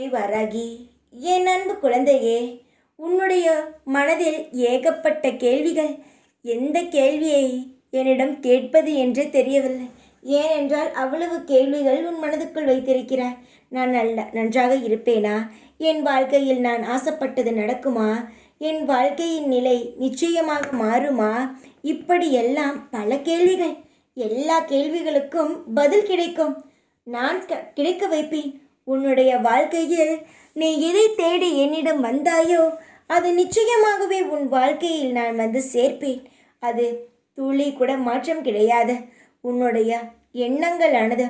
வராகி, என் அன்பு குழந்தையே, உன்னுடைய மனதில் ஏகப்பட்ட கேள்விகள். எந்த கேள்வியை என்னிடம் கேட்பது என்றே தெரியவில்லை. ஏனென்றால் அவ்வளவு கேள்விகள் உன் மனதுக்குள் வைத்திருக்கிறாய். நான் நன்றாக இருப்பேனா? என் வாழ்க்கையில் நான் ஆசைப்பட்டது நடக்குமா? என் வாழ்க்கையின் நிலை நிச்சயமாக மாறுமா? இப்படியெல்லாம் பல கேள்விகள். எல்லா கேள்விகளுக்கும் பதில் கிடைக்கும். நான் கிடைக்க வைப்பேன். உன்னுடைய வாழ்க்கையில் நீ எதை தேடி என்னிடம் வந்தாயோ அது நிச்சயமாகவே உன் வாழ்க்கையில் நான் வந்து சேர்ப்பேன். அது துளி கூட மாற்றம் கிடையாது. உன்னுடைய எண்ணங்களானது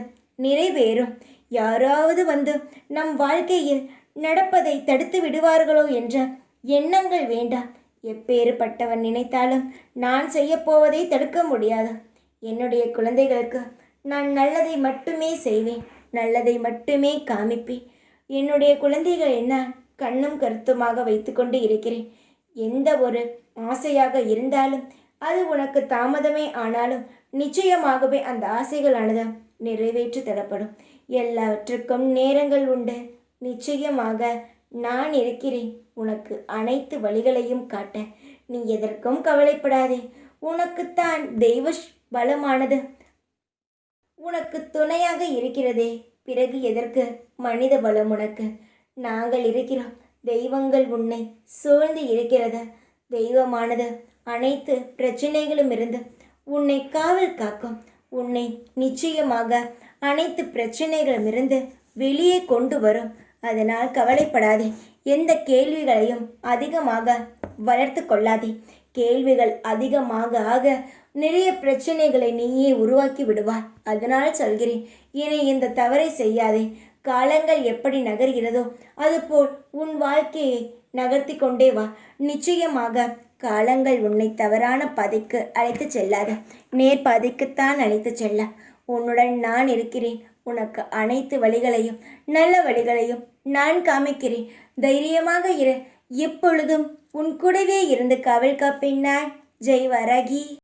நிறைவேறும். யாராவது வந்து நம் வாழ்க்கையில் நடப்பதை தடுத்து விடுவார்களோ என்ற எண்ணங்கள் வேண்டாம். எப்பேறுபட்டவன் நினைத்தாலும் நான் செய்யப்போவதை தடுக்க முடியாது. என்னுடைய குழந்தைகளுக்கு நான் நல்லதை மட்டுமே செய்வேன், நல்லதை மட்டுமே காமிப்பேன். என்னுடைய குழந்தைகள் என்ன கண்ணும் கருத்துமாக வைத்து கொண்டு இருக்கிறேன். எந்த ஒரு ஆசையாக இருந்தாலும் அது உனக்கு தாமதமே ஆனாலும் நிச்சயமாகவே அந்த ஆசைகளானது நிறைவேற்றி தரப்படும். எல்லாவற்றுக்கும் நேரங்கள் உண்டு. நிச்சயமாக நான் இருக்கிறேன் உனக்கு அனைத்து வழிகளையும் காட்ட. நீ எதற்கும் கவலைப்படாதே. உனக்குத்தான் தெய்வ பலமானது உனக்கு துணையாக இருக்கிறதே. பிறகு எதற்கு மனித பலம் உனக்கு? நாங்கள் இருக்கிறோம். தெய்வங்கள் உன்னை சூழ்ந்து இருக்கிறது. தெய்வமானது அனைத்து பிரச்சனைகளும் இருந்து உன்னை காவல் காக்கும். உன்னை நிச்சயமாக அனைத்து பிரச்சனைகளும் இருந்து வெளியே கொண்டு வரும். அதனால் கவலைப்படாதே. எந்த கேள்விகளையும் அதிகமாக வளர்த்து கொள்ளாதே. கேள்விகள் அதிகமாக ஆக நிறைய பிரச்சனைகளை நீயே உருவாக்கி விடுவாய். அதனால் சொல்கிறேன், இனி இந்த தவறை செய்யாதே. காலங்கள் எப்படி நகர்கிறதோ அதுபோல் உன் வாழ்க்கையை நகர்த்தி கொண்டே வா. நிச்சயமாக காலங்கள் உன்னை தவறான பாதைக்கு அழைத்து செல்லாத, நேர் பாதைக்குத்தான் அழைத்து செல்ல. உன்னுடன் நான் இருக்கிறேன். உனக்கு அனைத்து வழிகளையும் நல்ல வழிகளையும் நான் காமிக்கிறேன். தைரியமாக இரு. எப்பொழுதும் உன் கூடவே இருந்து காவல் காப்பேன் நான். ஜெய் வராகி.